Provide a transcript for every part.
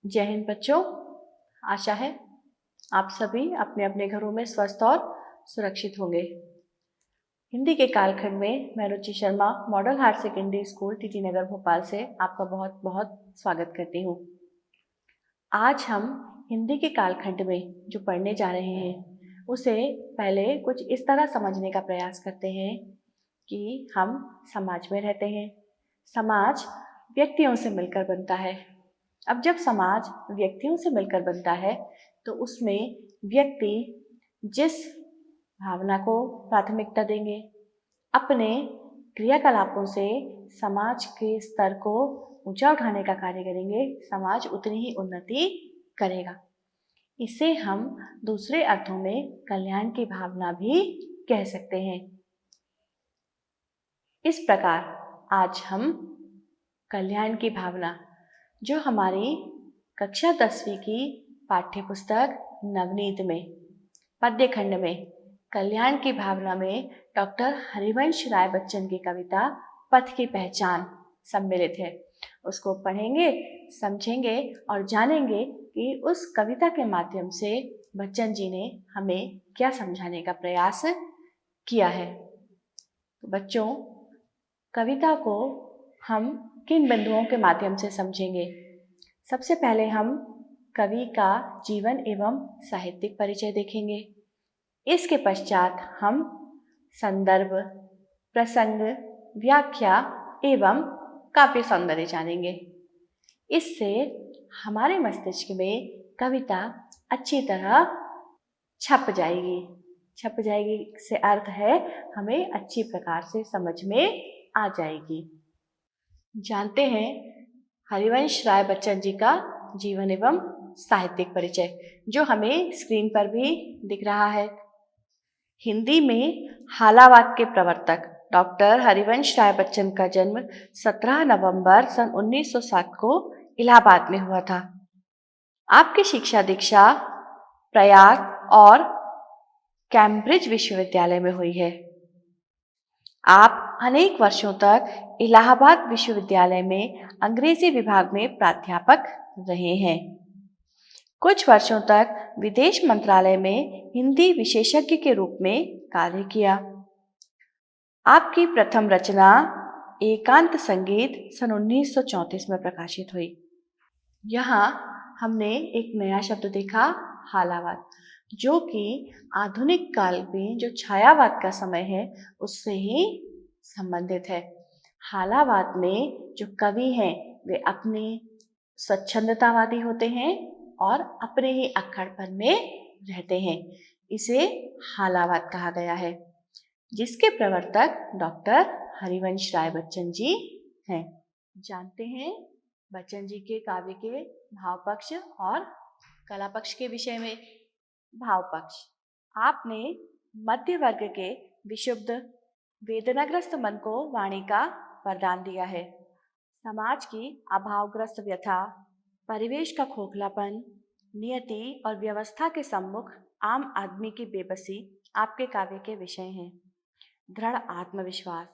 जय हिंद बच्चों। आशा है आप सभी अपने अपने घरों में स्वस्थ और सुरक्षित होंगे। हिंदी के कालखंड में मैं Ruchi Sharma model higher secondary school TT Nagar Bhopal से आपका बहुत बहुत स्वागत करती हूँ। आज हम हिंदी के कालखंड में जो पढ़ने जा रहे हैं उसे पहले कुछ इस तरह समझने का प्रयास करते हैं कि हम समाज में रहते हैं। समाज व्यक्तियों से मिलकर बनता है। अब जब समाज व्यक्तियों से मिलकर बनता है तो उसमें व्यक्ति जिस भावना को प्राथमिकता देंगे, अपने क्रियाकलापों से समाज के स्तर को ऊंचा उठाने का कार्य करेंगे, समाज उतनी ही उन्नति करेगा। इसे हम दूसरे अर्थों में कल्याण की भावना भी कह सकते हैं। इस प्रकार आज हम कल्याण की भावना, जो हमारी कक्षा 10वीं की पाठ्य पुस्तक नवनीत में पद्य खंड में कल्याण की भावना में डॉक्टर हरिवंश राय बच्चन की कविता पथ की पहचान सम्मिलित है, उसको पढ़ेंगे, समझेंगे और जानेंगे कि उस कविता के माध्यम से बच्चन जी ने हमें क्या समझाने का प्रयास किया है। तो बच्चों, कविता को हम किन बिंदुओं के माध्यम से समझेंगे? सबसे पहले हम कवि का जीवन एवं साहित्यिक परिचय देखेंगे। इसके पश्चात हम संदर्भ, प्रसंग, व्याख्या एवं काव्य सौंदर्य जानेंगे। इससे हमारे मस्तिष्क में कविता अच्छी तरह छप जाएगी से अर्थ है हमें अच्छी प्रकार से समझ में आ जाएगी। जानते हैं हरिवंश राय बच्चन जी का जीवन एवं साहित्यिक परिचय, जो हमें स्क्रीन पर भी दिख रहा है। हिंदी में हालावाद के प्रवर्तक डॉक्टर हरिवंश राय बच्चन का जन्म 17 नवंबर सन 1907 को इलाहाबाद में हुआ था। आपकी शिक्षा दीक्षा प्रयाग और कैम्ब्रिज विश्वविद्यालय में हुई है। आप अनेक वर्षों तक इलाहाबाद विश्वविद्यालय में अंग्रेजी विभाग में प्राध्यापक रहे हैं। कुछ वर्षों तक विदेश मंत्रालय में हिंदी विशेषज्ञ के रूप में कार्य किया। आपकी प्रथम रचना एकांत संगीत सन 1934 में प्रकाशित हुई। यहाँ हमने एक नया शब्द देखा, हालावाद, जो कि आधुनिक काल में जो छायावाद का समय है उससे ही संबंधित है। हालावाद में जो कवि हैं वे अपने स्वच्छंदतावादी होते हैं और अपने ही अक्खड़पन में रहते हैं। इसे हालावाद कहा गया है, जिसके प्रवर्तक डॉक्टर हरिवंश राय बच्चन जी हैं। जानते हैं बच्चन जी के काव्य के भाव पक्ष और कला पक्ष के विषय में। भाव पक्ष, आपने मध्य वर्ग के विशुद्ध वेदनाग्रस्त मन को वाणी का वरदान दिया है। समाज की अभावग्रस्त व्यथा, परिवेश का खोखलापन, नियति और व्यवस्था के सम्मुख आम आदमी की बेबसी आपके काव्य के विषय हैं। दृढ़ आत्मविश्वास,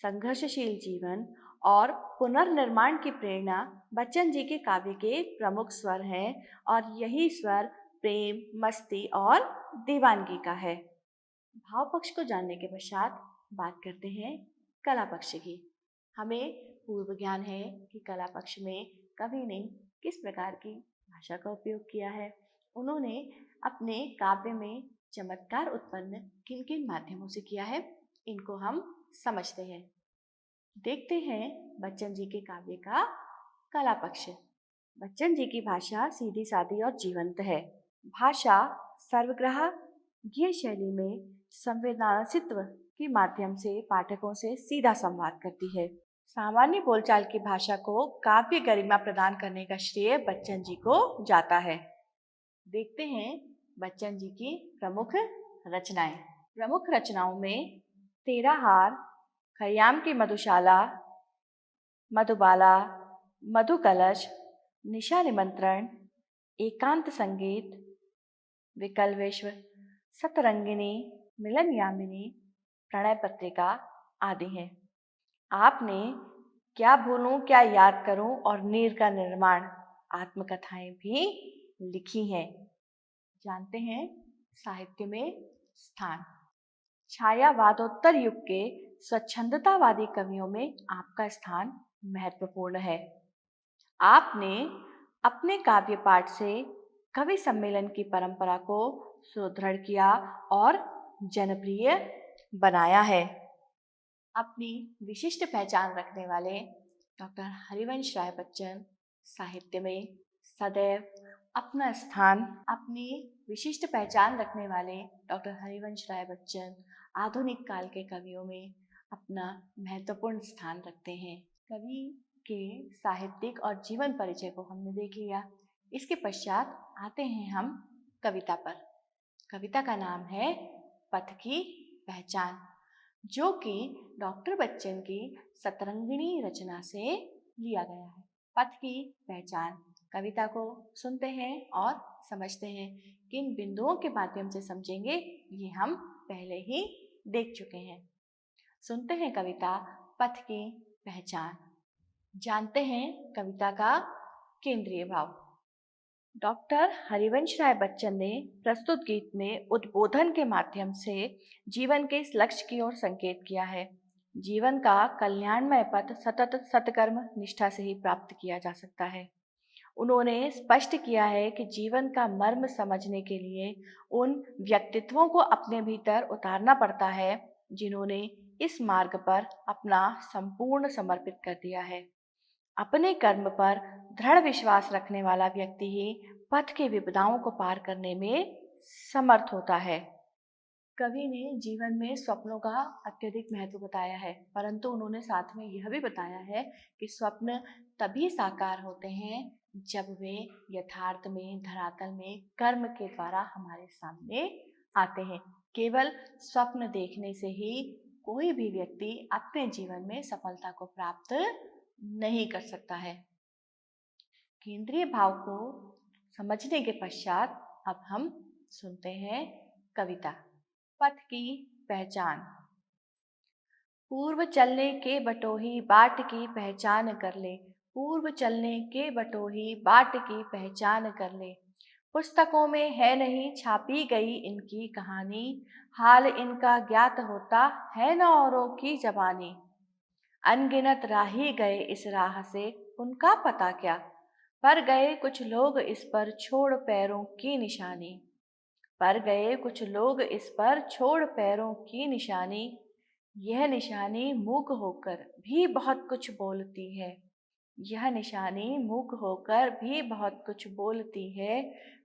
संघर्षशील जीवन और पुनर्निर्माण की प्रेरणा बच्चन जी के काव्य के प्रमुख स्वर हैं और यही स्वर प्रेम, मस्ती और दीवानगी का है। भाव पक्ष को जानने के पश्चात बात करते हैं कला पक्ष की। हमें पूर्व ज्ञान है कि कला पक्ष में कवि ने किस प्रकार की भाषा का उपयोग किया है, उन्होंने अपने काव्य में चमत्कार उत्पन्न किन किन माध्यमों से किया है, इनको हम समझते हैं। देखते हैं बच्चन जी के काव्य का कला पक्ष। बच्चन जी की भाषा सीधी सादी और जीवंत है। भाषा सर्वग्राह्य शैली में संवेदनासित्व के माध्यम से पाठकों से सीधा संवाद करती है। सामान्य बोलचाल की भाषा को काव्य गरिमा प्रदान करने का श्रेय बच्चन जी को जाता है। देखते हैं बच्चन जी की प्रमुख रचनाएं। प्रमुख रचनाओं में तेराहार, खयाम की मधुशाला, मधुबाला, मधुकलश, निशा निमंत्रण, एकांत संगीत, विकल विश्व, सतरंगिनी, मिलन यामिनी, प्रणय पत्रिका आदि हैं। आपने क्या भूलूं क्या याद करूं और नीर का निर्माण, आत्मकथाएं भी लिखी हैं। जानते हैं साहित्य में स्थान। छायावादोत्तर युग के स्वच्छंदतावादी कवियों में आपका स्थान महत्वपूर्ण है। आपने अपने काव्य पाठ से कवि सम्मेलन की परंपरा को सुदृढ़ किया और जनप्रिय बनाया है। अपनी विशिष्ट पहचान रखने वाले डॉक्टर हरिवंश राय बच्चन साहित्य में सदैव अपना स्थान, अपनी विशिष्ट पहचान रखने वाले डॉक्टर हरिवंश राय बच्चन आधुनिक काल के कवियों में अपना महत्वपूर्ण स्थान रखते हैं। कवि के साहित्यिक और जीवन परिचय को हमने देख लिया। इसके पश्चात आते हैं हम कविता पर। कविता का नाम है पथ की पहचान, जो कि डॉक्टर बच्चन की सतरंगिणी रचना से लिया गया है। पथ की पहचान कविता को सुनते हैं और समझते हैं। किन बिंदुओं के माध्यम से समझेंगे ये हम पहले ही देख चुके हैं। सुनते हैं कविता पथ की पहचान। जानते हैं कविता का केंद्रीय भाव। डॉक्टर हरिवंश राय बच्चन ने प्रस्तुत गीत में उद्बोधन के माध्यम से जीवन के इस लक्ष्य की ओर संकेत किया है। जीवन का कल्याणमय पथ सतत सत्कर्म निष्ठा से ही प्राप्त किया जा सकता है। उन्होंने स्पष्ट किया है कि जीवन का मर्म समझने के लिए उन व्यक्तित्वों को अपने भीतर उतारना पड़ता है जिन्होंने इस मार्ग पर अपना संपूर्ण समर्पित कर दिया है। अपने कर्म पर दृढ़ विश्वास रखने वाला व्यक्ति ही पथ के विपदाओं को पार करने में समर्थ होता है। कवि ने जीवन में स्वप्नों का अत्यधिक महत्व बताया है, परंतु उन्होंने साथ में यह भी बताया है कि स्वप्न तभी साकार होते हैं जब वे यथार्थ में, धरातल में कर्म के द्वारा हमारे सामने आते हैं। केवल स्वप्न देखने से ही कोई भी व्यक्ति अपने जीवन में सफलता को प्राप्त नहीं कर सकता है। केंद्रीय भाव को समझने के पश्चात अब हम सुनते हैं कविता पथ की पहचान। पूर्व चलने के बटोही बाट की पहचान कर ले, पूर्व चलने के बटोही बाट की पहचान कर ले। पुस्तकों में है नहीं छापी गई इनकी कहानी, हाल इनका ज्ञात होता है न औरों की जबानी। अनगिनत राही गए इस राह से उनका पता क्या, पर गए कुछ लोग इस पर छोड़ पैरों की निशानी। पर गए कुछ लोग इस पर छोड़ पैरों की निशानी। यह निशानी मूक होकर भी बहुत कुछ बोलती है, यह निशानी मूक होकर भी बहुत कुछ बोलती है।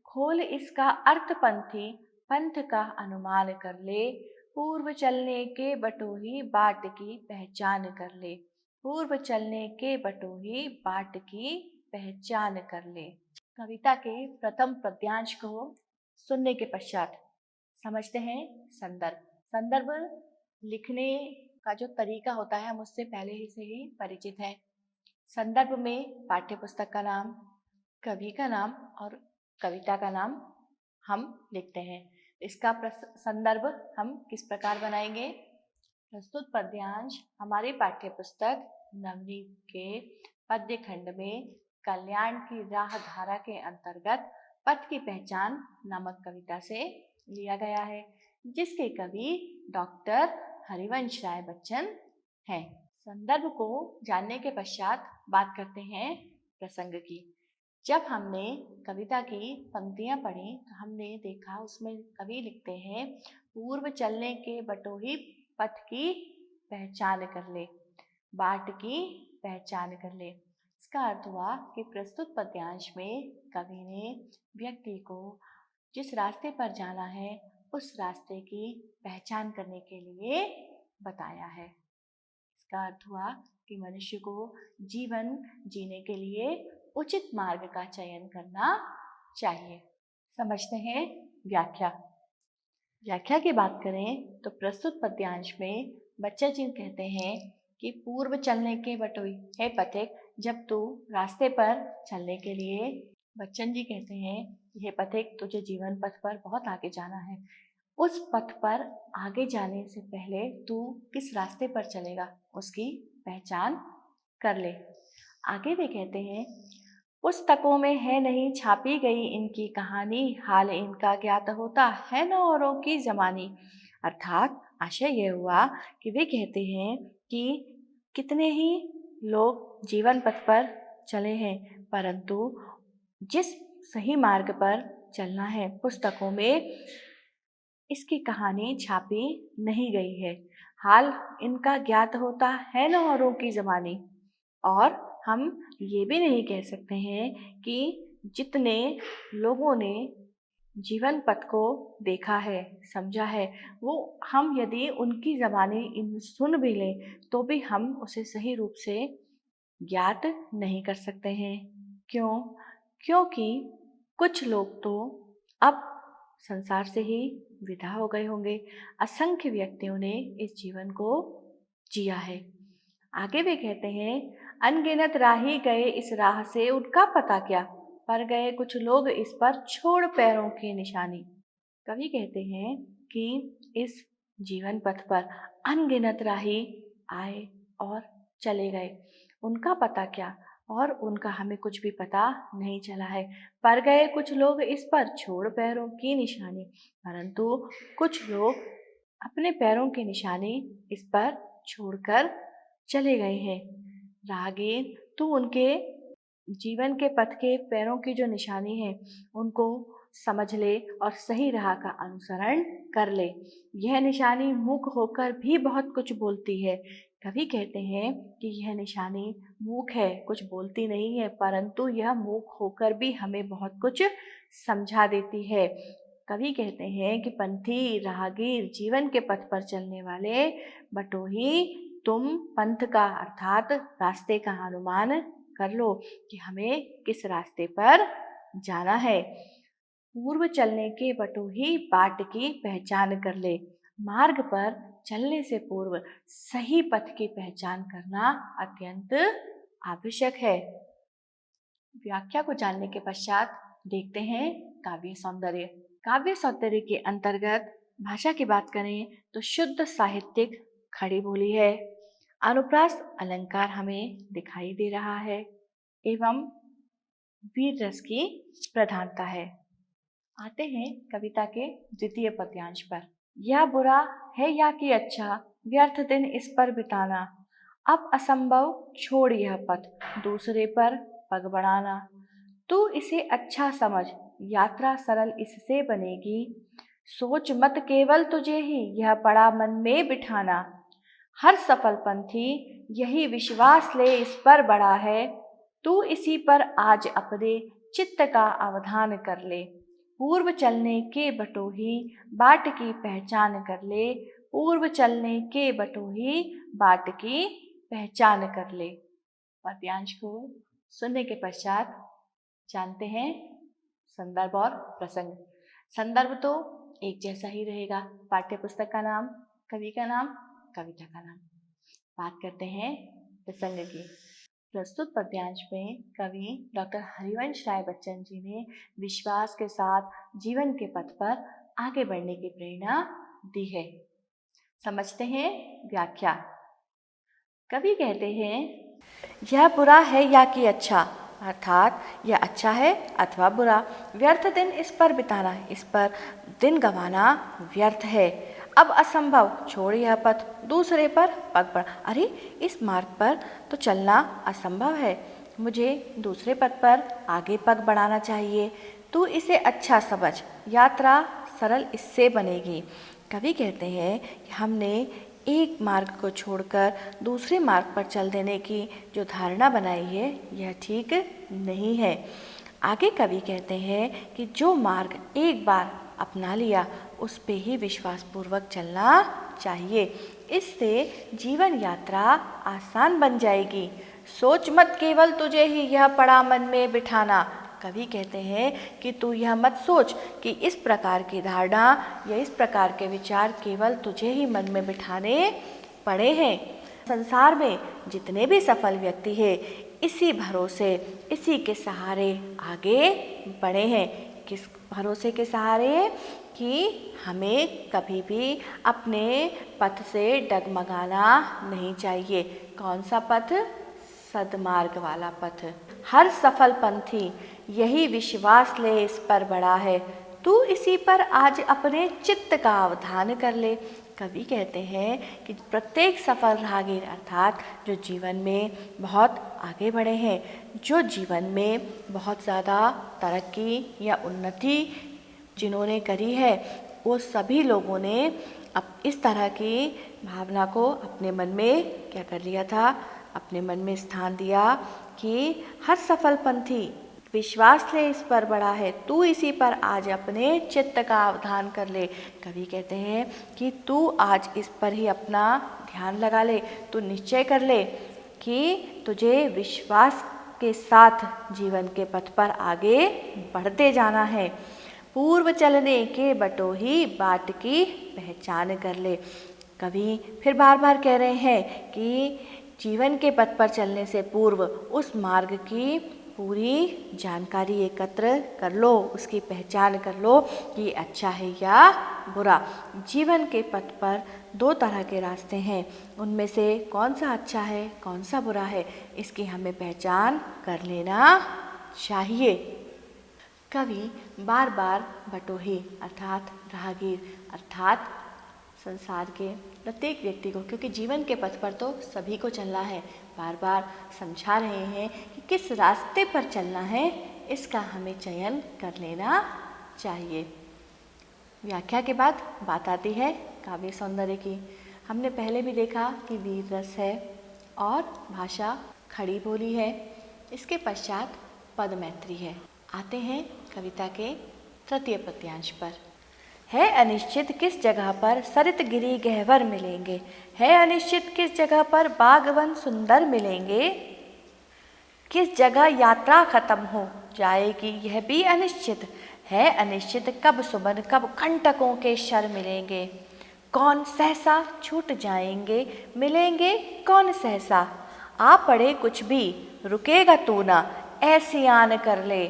खोल इसका अर्थ पंथी पंथ का अनुमान कर ले, पूर्व चलने के बटोही बाट की पहचान कर ले, पूर्व चलने के बटोही बाट की पहचान कर ले। कविता के प्रथम पद्यांश को सुनने के पश्चात समझते हैं संदर्भ। संदर्भ लिखने का जो तरीका होता है हम उससे पहले ही से ही परिचित हैं। संदर्भ में पाठ्यपुस्तक का नाम, कवि का नाम और कविता का नाम हम लिखते हैं। इसका संदर्भ हम किस प्रकार बनाएंगे? प्रस्तुत पद्यांश हमारी पाठ्यपुस्तक नवनीत के पद्य खंड में कल्याण की राह धारा के अंतर्गत पथ की पहचान नामक कविता से लिया गया है, जिसके कवि डॉक्टर हरिवंश राय बच्चन हैं। संदर्भ को जानने के पश्चात बात करते हैं प्रसंग की। जब हमने कविता की पंक्तियां पढ़ी तो हमने देखा उसमें कवि लिखते हैं पूर्व चलने के बटोही पथ की पहचान कर ले, बाट की पहचान कर ले। इसका अर्थ हुआ कि प्रस्तुत पद्यांश में कवि ने व्यक्ति को जिस रास्ते पर जाना है उस रास्ते की पहचान करने के लिए बताया है। इसका अर्थ हुआ कि मनुष्य को जीवन जीने के लिए उचित मार्ग का चयन करना चाहिए। समझते हैं व्याख्या। व्याख्या की बात करें तो प्रस्तुत पद्यांश में बच्चन जी कहते हैं कि पूर्व चलने के बटोही, हे पथिक, जब तू रास्ते पर चलने के लिए, बच्चन जी कहते हैं हे पथिक, तुझे जीवन पथ पर बहुत आगे जाना है। उस पथ पर आगे जाने से पहले तू किस रास्ते पर चलेगा उसकी पहचान कर ले। आगे वे कहते हैं पुस्तकों में है नहीं छापी गई इनकी कहानी, हाल इनका ज्ञात होता है न औरों की जमानी। अर्थात आशय यह हुआ कि वे कहते हैं कि कितने ही लोग जीवन पथ पर चले हैं, परंतु जिस सही मार्ग पर चलना है पुस्तकों में इसकी कहानी छापी नहीं गई है। हाल इनका ज्ञात होता है न औरों की जमानी। और हम ये भी नहीं कह सकते हैं कि जितने लोगों ने जीवन पथ को देखा है, समझा है, वो हम यदि उनकी ज़बानी इन सुन भी लें तो भी हम उसे सही रूप से ज्ञात नहीं कर सकते हैं। क्यों? क्योंकि कुछ लोग तो अब संसार से ही विदा हो गए होंगे। असंख्य व्यक्तियों ने इस जीवन को जिया है। आगे वे कहते हैं, अनगिनत राही गए इस राह से उनका पता क्या, पर गए कुछ लोग इस पर छोड़ पैरों की निशानी। कवि कहते हैं कि इस जीवन पथ पर अनगिनत राही आए और चले गए, उनका पता क्या, और उनका हमें कुछ भी पता नहीं चला है। पर गए कुछ लोग इस पर छोड़ पैरों की निशानी, परंतु कुछ लोग अपने पैरों की निशानी इस पर छोड़कर चले गए हैं। राहगीर तू उनके जीवन के पथ के पैरों की जो निशानी है उनको समझ ले और सही राह का अनुसरण कर ले। यह निशानी मूक होकर भी बहुत कुछ बोलती है। कवि कहते हैं कि यह निशानी मूक है, कुछ बोलती नहीं है, परंतु यह मूक होकर भी हमें बहुत कुछ समझा देती है। कवि कहते हैं कि पंथी राहगीर जीवन के पथ पर चलने वाले बटोही तुम पंथ का अर्थात रास्ते का अनुमान कर लो कि हमें किस रास्ते पर जाना है। पूर्व चलने के बटोही बाट की पहचान कर ले। मार्ग पर चलने से पूर्व सही पथ की पहचान करना अत्यंत आवश्यक है। व्याख्या को जानने के पश्चात देखते हैं काव्य सौंदर्य। काव्य सौंदर्य के अंतर्गत भाषा की बात करें तो शुद्ध साहित्यिक खड़ी बोली है। अनुप्रास अलंकार हमें दिखाई दे रहा है एवं वीर रस की प्रधानता है। आते हैं कविता के द्वितीय पद्यांश पर। यह बुरा है या कि अच्छा, व्यर्थ दिन इस पर बिताना, अब असंभव छोड़ यह पथ, दूसरे पर पग बढ़ाना। तू इसे अच्छा समझ, यात्रा सरल इससे बनेगी, सोच मत केवल तुझे ही यह पड़ा मन में बिठाना। हर सफल पंथी यही विश्वास ले इस पर बड़ा है, तू इसी पर आज अपने चित्त का अवधान कर ले। पूर्व चलने के बटोही बाट की पहचान कर ले, पूर्व चलने के बटोही बाट की पहचान कर ले। पद्यांश को सुनने के पश्चात जानते हैं संदर्भ और प्रसंग। संदर्भ तो एक जैसा ही रहेगा, पाठ्य पुस्तक का नाम, कवि का नाम, कविता का नाम। बात करते हैं प्रसंग की। प्रस्तुत पद्यांश में कवि डॉक्टर हरिवंश राय बच्चन जी ने विश्वास के साथ जीवन के पथ पर आगे बढ़ने की प्रेरणा दी है। समझते हैं व्याख्या। कवि कहते हैं, यह बुरा है या कि अच्छा, अर्थात यह अच्छा है अथवा बुरा, व्यर्थ दिन इस पर बिताना, इस पर दिन गंवाना व्यर्थ है। अब असंभव छोड़ यह पथ, दूसरे पर पग बढ़। अरे इस मार्ग पर तो चलना असंभव है, मुझे दूसरे पथ पर आगे पग बढ़ाना चाहिए। तू इसे अच्छा समझ, यात्रा सरल इससे बनेगी। कवि कहते हैं कि हमने एक मार्ग को छोड़कर दूसरे मार्ग पर चल देने की जो धारणा बनाई है यह ठीक नहीं है। आगे कवि कहते हैं कि जो मार्ग एक बार अपना लिया उस पे ही विश्वासपूर्वक चलना चाहिए, इससे जीवन यात्रा आसान बन जाएगी। सोच मत केवल तुझे ही यह पड़ा मन में बिठाना। कवि कहते हैं कि तू यह मत सोच कि इस प्रकार की धारणा या इस प्रकार के विचार केवल तुझे ही मन में बिठाने पड़े हैं। संसार में जितने भी सफल व्यक्ति हैं इसी भरोसे, इसी के सहारे आगे बढ़े हैं। किस भरोसे के सहारे? कि हमें कभी भी अपने पथ से डगमगाना नहीं चाहिए। कौन सा पथ? सदमार्ग वाला पथ। हर सफल पंथी यही विश्वास ले इस पर बड़ा है, तू इसी पर आज अपने चित्त का अवधान कर ले। कवि कहते हैं कि प्रत्येक सफल राहगीर अर्थात जो जीवन में बहुत आगे बढ़े हैं, जो जीवन में बहुत ज़्यादा तरक्की या उन्नति जिन्होंने करी है, वो सभी लोगों ने अब इस तरह की भावना को अपने मन में क्या कर लिया था, अपने मन में स्थान दिया कि हर सफल पंथी विश्वास ले इस पर बड़ा है, तू इसी पर आज अपने चित्त का अवधान कर ले। कवि कहते हैं कि तू आज इस पर ही अपना ध्यान लगा ले, तू निश्चय कर ले कि तुझे विश्वास के साथ जीवन के पथ पर आगे बढ़ते जाना है। पूर्व चलने के बटोही बाट की पहचान कर ले। कवि फिर बार बार कह रहे हैं कि जीवन के पथ पर चलने से पूर्व उस मार्ग की पूरी जानकारी एकत्र कर लो, उसकी पहचान कर लो कि अच्छा है या बुरा। जीवन के पथ पर दो तरह के रास्ते हैं, उनमें से कौन सा अच्छा है कौन सा बुरा है, इसकी हमें पहचान कर लेना चाहिए। कवि बार बार बटोही अर्थात राहगीर अर्थात संसार के प्रत्येक व्यक्ति को, क्योंकि जीवन के पथ पर तो सभी को चलना है, बार बार समझा रहे हैं कि किस रास्ते पर चलना है, इसका हमें चयन कर लेना चाहिए। व्याख्या के बाद बात आती है काव्य सौंदर्य की। हमने पहले भी देखा कि वीर रस है और भाषा खड़ी बोली है, इसके पश्चात पद मैत्री है। आते हैं कविता के तृतीय पद्यांश पर। है अनिश्चित किस जगह पर सरित गिरी गहवर मिलेंगे, है अनिश्चित किस जगह पर बागवन सुंदर मिलेंगे, किस जगह यात्रा खत्म हो जाएगी यह भी अनिश्चित है, अनिश्चित कब सुमन कब कंटकों के शर मिलेंगे, कौन सहसा छूट जाएंगे मिलेंगे कौन सहसा, आ पड़े कुछ भी रुकेगा तू ना ऐसी आन कर ले,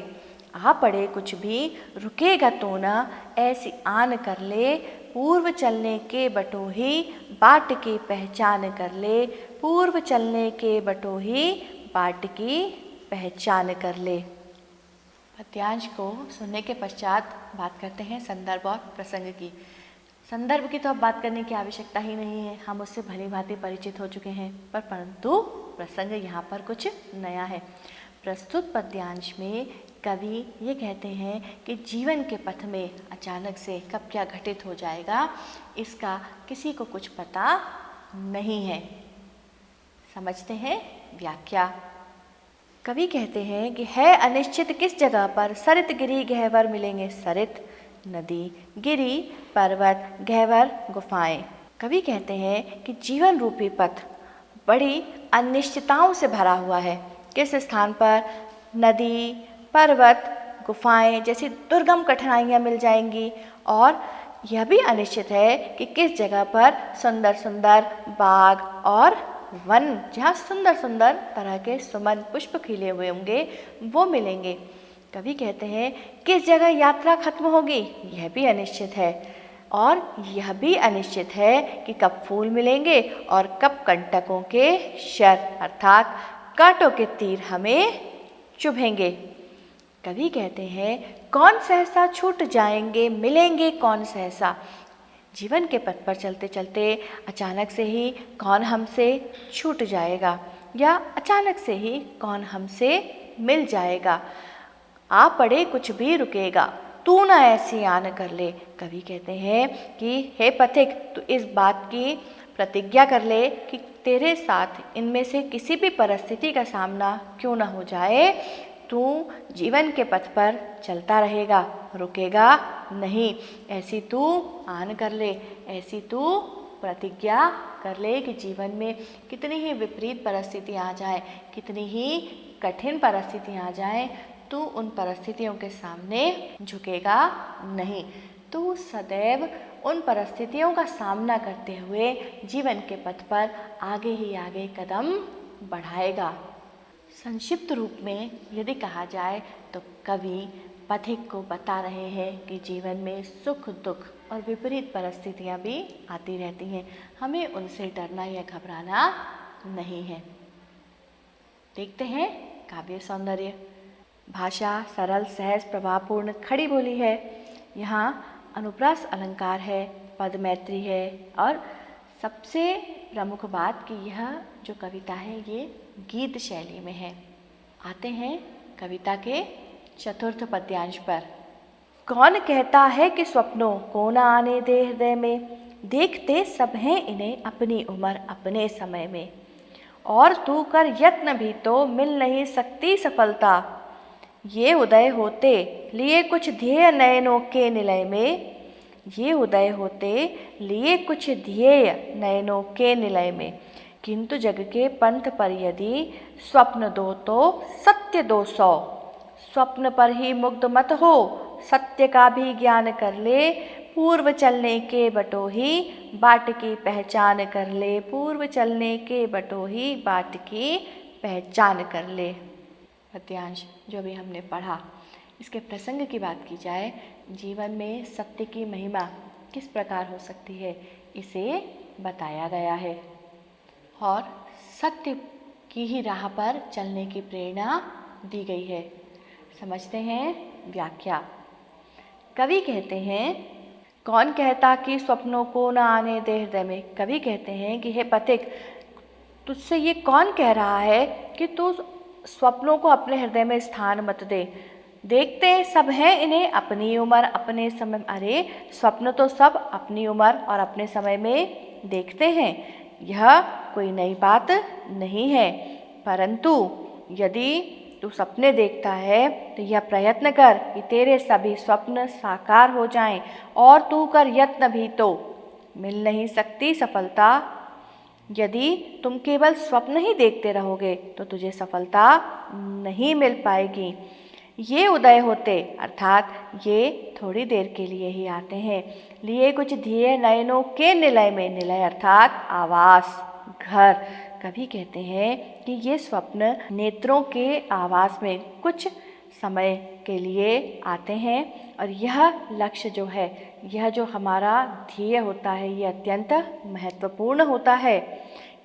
आ पड़े कुछ भी रुकेगा तो ना ऐसी आन कर ले, पूर्व चलने के बटोही बाट की पहचान कर ले, पूर्व चलने के बटोही बाट की पहचान कर ले। पद्यांश को सुनने के पश्चात बात करते हैं संदर्भ और प्रसंग की। संदर्भ की तो अब बात करने की आवश्यकता ही नहीं है, हम उससे भली भांति परिचित हो चुके हैं, परंतु प्रसंग यहाँ पर कुछ नया है। प्रस्तुत पद्यांश में कवि ये कहते हैं कि जीवन के पथ में अचानक से कब क्या घटित हो जाएगा, इसका किसी को कुछ पता नहीं है। समझते हैं व्याख्या। कवि कहते हैं कि है अनिश्चित किस जगह पर सरित गिरी गहवर मिलेंगे, सरित नदी, गिरी पर्वत, गहवर गुफाएं। कवि कहते हैं कि जीवन रूपी पथ बड़ी अनिश्चितताओं से भरा हुआ है। किस स्थान पर नदी, पर्वत, गुफाएं जैसी दुर्गम कठिनाइयाँ मिल जाएंगी, और यह भी अनिश्चित है कि किस जगह पर सुंदर सुंदर बाग और वन, जहाँ सुंदर सुंदर तरह के सुमन पुष्प खिले हुए होंगे, वो मिलेंगे। कवि कहते हैं किस जगह यात्रा खत्म होगी, यह भी अनिश्चित है, और यह भी अनिश्चित है कि कब फूल मिलेंगे और कब कंटकों के शर अर्थात कांटों के तीर हमें चुभेंगे। कवि कहते हैं कौन सहसा छूट जाएंगे मिलेंगे कौन सहसा। जीवन के पथ पर चलते चलते अचानक से ही कौन हमसे छूट जाएगा, या अचानक से ही कौन हमसे मिल जाएगा। आ पड़े कुछ भी रुकेगा तू ना ऐसी आन कर ले। कवि कहते हैं कि हे पथिक, तू इस बात की प्रतिज्ञा कर ले कि तेरे साथ इनमें से किसी भी परिस्थिति का सामना क्यों ना हो जाए, तू जीवन के पथ पर चलता रहेगा, रुकेगा नहीं। ऐसी तू आन कर ले, ऐसी तू प्रतिज्ञा कर ले कि जीवन में कितनी ही विपरीत परिस्थितियाँ आ जाए, कितनी ही कठिन परिस्थितियाँ आ जाए, तू उन परिस्थितियों के सामने झुकेगा नहीं। तू सदैव उन परिस्थितियों का सामना करते हुए जीवन के पथ पर आगे ही आगे कदम बढ़ाएगा। संक्षिप्त रूप में यदि कहा जाए तो कवि पथिक को बता रहे हैं कि जीवन में सुख दुख और विपरीत परिस्थितियां भी आती रहती हैं, हमें उनसे डरना या घबराना नहीं है। देखते हैं काव्य सौंदर्य। भाषा सरल, सहज, प्रभावपूर्ण, खड़ी बोली है। यहाँ अनुप्रास अलंकार है, पद मैत्री है और सबसे प्रमुख बात कि यह जो कविता है ये गीत शैली में है। आते हैं कविता के चतुर्थ पद्यांश पर। कौन कहता है कि स्वप्नों को न आने दे हृदय में, देखते सब हैं इन्हें अपनी उम्र अपने समय में। और तू कर यत्न भी तो मिल नहीं सकती सफलता, ये उदय होते लिए कुछ ध्येय नयनों के निलय में। ये उदय होते लिए कुछ ध्येय नयनों के निलय में। किंतु जग के पंथ पर यदि स्वप्न दो तो सत्य 200। स्वप्न पर ही मुग्ध मत हो, सत्य का भी ज्ञान कर ले। पूर्व चलने के बटोही बाट की पहचान कर ले। पूर्व चलने के बटोही बाट की पहचान कर ले। पद्यांश जो भी हमने पढ़ा, इसके प्रसंग की बात की जाए, जीवन में सत्य की महिमा किस प्रकार हो सकती है इसे बताया गया है और सत्य की ही राह पर चलने की प्रेरणा दी गई है। समझते हैं व्याख्या। कवि कहते हैं, कौन कहता कि स्वप्नों को न आने दे हृदय में। कवि कहते हैं कि हे पथिक, तुझसे ये कौन कह रहा है कि तू स्वप्नों को अपने हृदय में स्थान मत दे। देखते सब हैं इन्हें अपनी उम्र अपने समय। अरे स्वप्न तो सब अपनी उम्र और अपने समय में देखते हैं, यह कोई नई बात नहीं है। परंतु यदि तू सपने देखता है तो यह प्रयत्न कर कि तेरे सभी स्वप्न साकार हो जाएं, और तू कर यत्न भी तो मिल नहीं सकती सफलता। यदि तुम केवल स्वप्न ही देखते रहोगे तो तुझे सफलता नहीं मिल पाएगी। ये उदय होते अर्थात ये थोड़ी देर के लिए ही आते हैं। लिए कुछ ध्येय नयनों के निलय में। निलय अर्थात आवास, घर। कवि कहते हैं कि ये स्वप्न नेत्रों के आवास में कुछ समय के लिए आते हैं और यह लक्ष्य जो है, यह जो हमारा ध्येय होता है, ये अत्यंत महत्वपूर्ण होता है।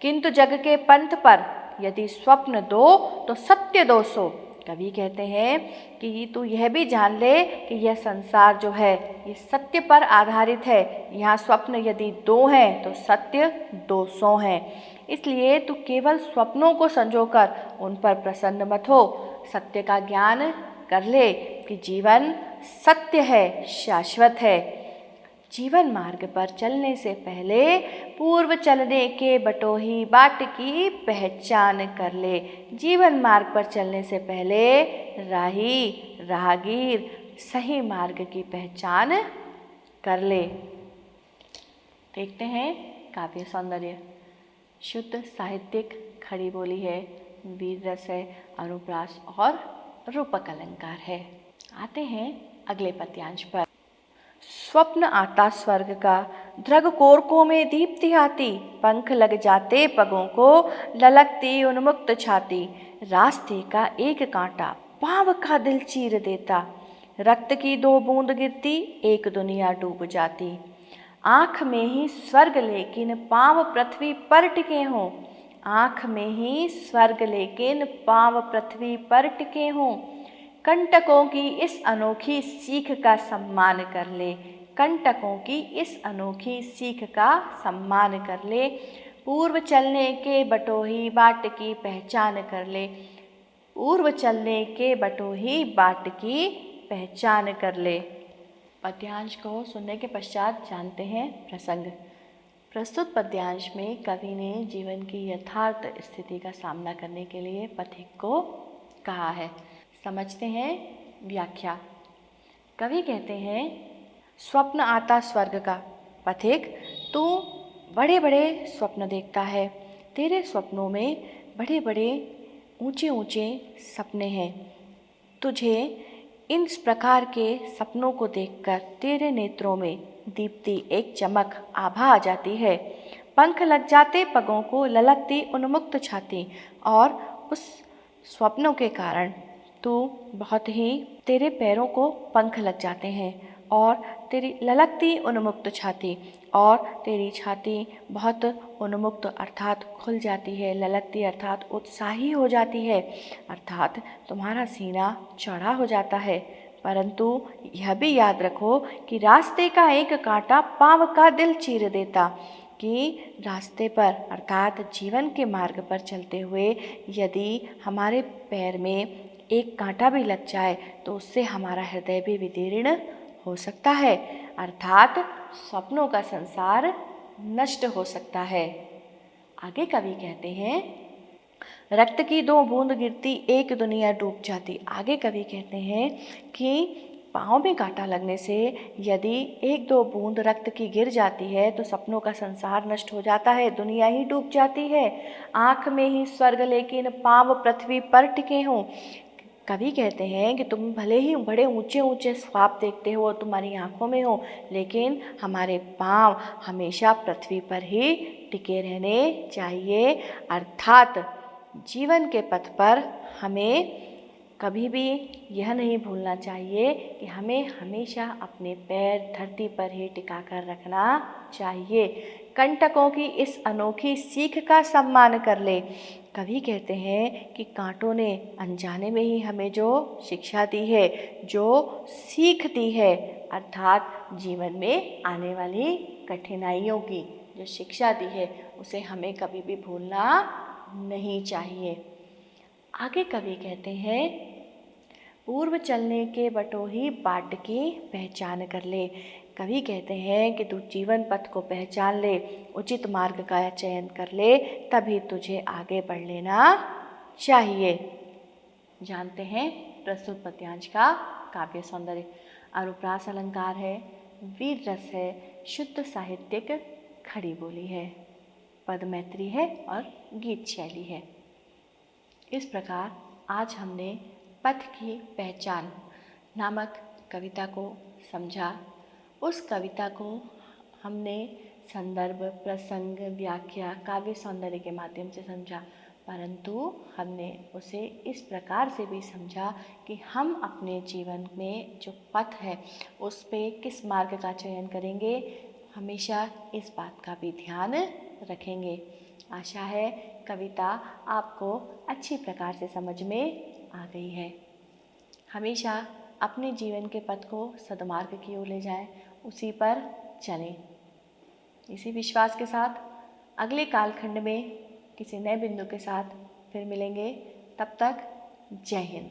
किंतु जग के पंथ पर यदि स्वप्न दो तो सत्य 200। कवि कहते हैं कि तू यह भी जान ले कि यह संसार जो है ये सत्य पर आधारित है। यहाँ स्वप्न यदि 2 हैं तो सत्य 200 हैं। इसलिए तू केवल स्वप्नों को संजोकर उन पर प्रसन्न मत हो, सत्य का ज्ञान कर ले कि जीवन सत्य है, शाश्वत है। जीवन मार्ग पर चलने से पहले पूर्व चलने के बटोही बाट की पहचान कर ले। जीवन मार्ग पर चलने से पहले राही राहगीर सही मार्ग की पहचान कर ले। देखते हैं काव्य सौंदर्य। शुद्ध साहित्यिक खड़ी बोली है, वीर रस है, अनुप्रास और रूपक अलंकार है। आते हैं अगले पद्यांश पर। स्वप्न आता स्वर्ग का, ध्रग कोरकों में दीप्ति आती। पंख लग जाते पगों को, ललकती उन्मुक्त छाती। रास्ते का एक कांटा पाँव का दिल चीर देता। रक्त की 2 बूंद गिरती, एक दुनिया डूब जाती। आँख में ही स्वर्ग लेकिन पाँव पृथ्वी पर टिके हों। आँख में ही स्वर्ग लेकिन पाँव पृथ्वी पर टिके हों। कंटकों की इस अनोखी सीख का सम्मान कर ले। कंटकों की इस अनोखी सीख का सम्मान कर ले। पूर्व चलने के बटोही बाट की पहचान कर ले। पूर्व चलने के बटोही बाट की पहचान कर ले। पद्यांश को सुनने के पश्चात जानते हैं प्रसंग। प्रस्तुत पद्यांश में कवि ने जीवन की यथार्थ स्थिति का सामना करने के लिए पथिक को कहा है। समझते हैं व्याख्या। कवि कहते हैं, स्वप्न आता स्वर्ग का। पथिक, तू बड़े बड़े स्वप्न देखता है। तेरे स्वप्नों में बड़े बड़े ऊंचे ऊंचे सपने हैं। तुझे इन प्रकार के सपनों को देखकर तेरे नेत्रों में दीप्ति, एक चमक, आभा आ जाती है। पंख लग जाते पगों को, ललकती उन्मुक्त छाती। और उस स्वप्नों के कारण तू बहुत ही, तेरे पैरों को पंख लग जाते हैं और तेरी ललकती उन्मुक्त छाती, और तेरी छाती बहुत उन्मुक्त अर्थात खुल जाती है, ललकती अर्थात उत्साही हो जाती है, अर्थात तुम्हारा सीना चौड़ा हो जाता है। परंतु यह भी याद रखो कि रास्ते का एक कांटा पाँव का दिल चीर देता, कि रास्ते पर अर्थात जीवन के मार्ग पर चलते हुए यदि हमारे पैर में एक कांटा भी लग जाए तो उससे हमारा हृदय भी विदीर्ण हो सकता है, अर्थात सपनों का संसार नष्ट हो सकता है। आगे कवि कहते हैं, रक्त की 2 बूंद गिरती एक दुनिया डूब जाती। आगे कवि कहते हैं कि पाँव में कांटा लगने से यदि 1-2 बूंद रक्त की गिर जाती है तो सपनों का संसार नष्ट हो जाता है, दुनिया ही डूब जाती है। आँख में ही स्वर्ग लेकिन पाँव पृथ्वी पर टिके हों। कवि कहते हैं कि तुम भले ही बड़े ऊंचे ऊंचे ख्वाब देखते हो, तुम्हारी आंखों में हो, लेकिन हमारे पाँव हमेशा पृथ्वी पर ही टिके रहने चाहिए, अर्थात जीवन के पथ पर हमें कभी भी यह नहीं भूलना चाहिए कि हमें हमेशा अपने पैर धरती पर ही टिका कर रखना चाहिए। कंटकों की इस अनोखी सीख का सम्मान कर ले। कवि कहते हैं कि कांटों ने अनजाने में ही हमें जो शिक्षा दी है, जो सीख दी है, अर्थात जीवन में आने वाली कठिनाइयों की जो शिक्षा दी है, उसे हमें कभी भी भूलना नहीं चाहिए। आगे कवि कहते हैं, पूर्व चलने के बटोही बाट की पहचान कर ले। कवि कहते हैं कि तू जीवन पथ को पहचान ले, उचित मार्ग का चयन कर ले, तभी तुझे आगे बढ़ लेना चाहिए। जानते हैं प्रस्तुत पद्यांश का काव्य सौंदर्य। अनुप्रास अलंकार है, वीर रस है, शुद्ध साहित्यिक खड़ी बोली है, पद मैत्री है और गीत शैली है। इस प्रकार आज हमने पथ की पहचान नामक कविता को समझा। उस कविता को हमने संदर्भ, प्रसंग, व्याख्या, काव्य सौंदर्य के माध्यम से समझा, परंतु हमने उसे इस प्रकार से भी समझा कि हम अपने जीवन में जो पथ है उस पे किस मार्ग का चयन करेंगे, हमेशा इस बात का भी ध्यान रखेंगे। आशा है कविता आपको अच्छी प्रकार से समझ में आ गई है। हमेशा अपने जीवन के पथ को सद्मार्ग की ओर ले जाएं, उसी पर चलें। इसी विश्वास के साथ अगले कालखंड में किसी नए बिंदु के साथ फिर मिलेंगे। तब तक जय हिंद।